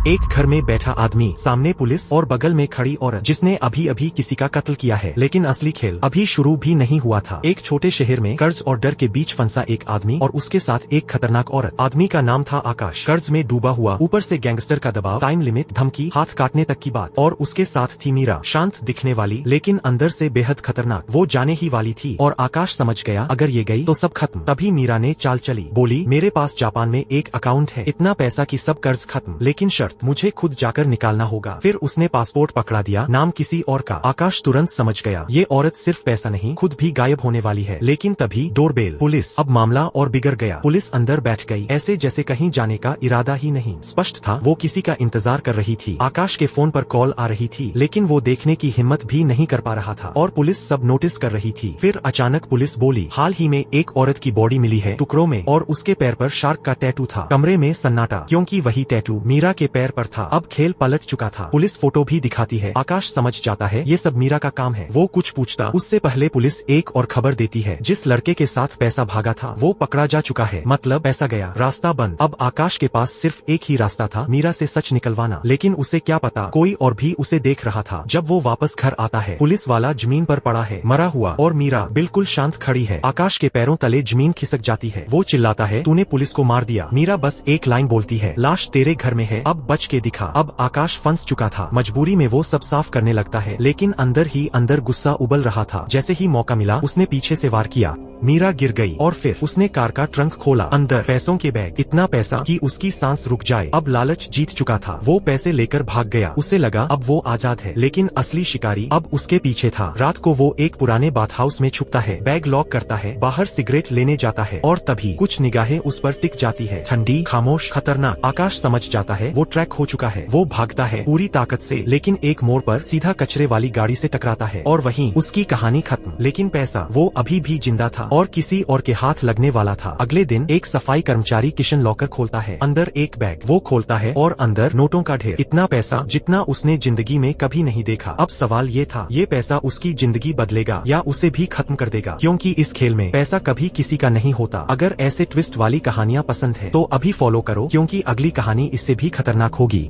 एक घर में बैठा आदमी, सामने पुलिस और बगल में खड़ी औरत जिसने अभी अभी किसी का कत्ल किया है। लेकिन असली खेल अभी शुरू भी नहीं हुआ था। एक छोटे शहर में कर्ज और डर के बीच फंसा एक आदमी और उसके साथ एक खतरनाक औरत। आदमी का नाम था आकाश। कर्ज में डूबा हुआ, ऊपर से गैंगस्टर का दबाव, टाइम लिमिट, धमकी, हाथ काटने तक की बात। और उसके साथ थी मीरा, शांत दिखने वाली लेकिन अंदर से बेहद खतरनाक। वो जाने ही वाली थी और आकाश समझ गया अगर ये गई तो सब खत्म। तभी मीरा ने चाल चली, बोली मेरे पास जापान में एक अकाउंट है, इतना पैसा कि सब कर्ज खत्म, लेकिन शर्त मुझे खुद जाकर निकालना होगा। फिर उसने पासपोर्ट पकड़ा दिया, नाम किसी और का। आकाश तुरंत समझ गया ये औरत सिर्फ पैसा नहीं खुद भी गायब होने वाली है। लेकिन तभी डोरबेल, पुलिस। अब मामला और बिगड़ गया। पुलिस अंदर बैठ गई, ऐसे जैसे कहीं जाने का इरादा ही नहीं। स्पष्ट था वो किसी का इंतजार कर रही थी। आकाश के फोन पर कॉल आ रही थी लेकिन वो देखने की हिम्मत भी नहीं कर पा रहा था और पुलिस सब नोटिस कर रही थी। फिर अचानक पुलिस बोली हाल ही में एक औरत की बॉडी मिली है टुकड़ों में और उसके पैर पर शार्क का टैटू था। कमरे में सन्नाटा, क्योंकि वही टैटू मीरा के पैर पर था। अब खेल पलट चुका था। पुलिस फोटो भी दिखाती है। आकाश समझ जाता है ये सब मीरा का काम है। वो कुछ पूछता उससे पहले पुलिस एक और खबर देती है, जिस लड़के के साथ पैसा भागा था वो पकड़ा जा चुका है। मतलब पैसा गया, रास्ता बंद। अब आकाश के पास सिर्फ एक ही रास्ता था, मीरा से सच निकलवाना। लेकिन उसे क्या पता कोई और भी उसे देख रहा था। जब वो वापस घर आता है, पुलिस वाला जमीन पर पड़ा है, मरा हुआ, और मीरा बिल्कुल शांत खड़ी है। आकाश के पैरों तले जमीन खिसक जाती है। वो चिल्लाता है तूने पुलिस को मार दिया। मीरा बस एक लाइन बोलती है, लाश तेरे घर में है, अब बच के दिखा। अब आकाश फंस चुका था। मजबूरी में वो सब साफ करने लगता है, लेकिन अंदर ही अंदर गुस्सा उबल रहा था। जैसे ही मौका मिला उसने पीछे से वार किया। मीरा गिर गई और फिर उसने कार का ट्रंक खोला, अंदर पैसों के बैग, इतना पैसा कि उसकी सांस रुक जाए। अब लालच जीत चुका था। वो पैसे लेकर भाग गया। उसे लगा अब वो आजाद है, लेकिन असली शिकारी अब उसके पीछे था। रात को वो एक पुराने बाथ हाउस में छुपता है, बैग लॉक करता है, बाहर सिगरेट लेने जाता है और तभी कुछ निगाहें उस पर टिक जाती है, ठंडी, खामोश, खतरनाक। आकाश समझ जाता है वो ट्रैक हो चुका है। वो भागता है पूरी ताकत से, लेकिन एक मोड़ पर सीधा कचरे वाली गाड़ी से टकराता है और वहीं उसकी कहानी खत्म। लेकिन पैसा वो अभी भी जिंदा था और किसी और के हाथ लगने वाला था। अगले दिन एक सफाई कर्मचारी किचन लॉकर खोलता है, अंदर एक बैग। वो खोलता है और अंदर नोटों का ढेर, इतना पैसा जितना उसने जिंदगी में कभी नहीं देखा। अब सवाल ये था, ये पैसा उसकी जिंदगी बदलेगा या उसे भी खत्म कर देगा, क्योंकि इस खेल में पैसा कभी किसी का नहीं होता। अगर ऐसे ट्विस्ट वाली कहानियाँ पसंद है तो अभी फॉलो करो, क्योंकि अगली कहानी इससे भी खतरनाक होगी।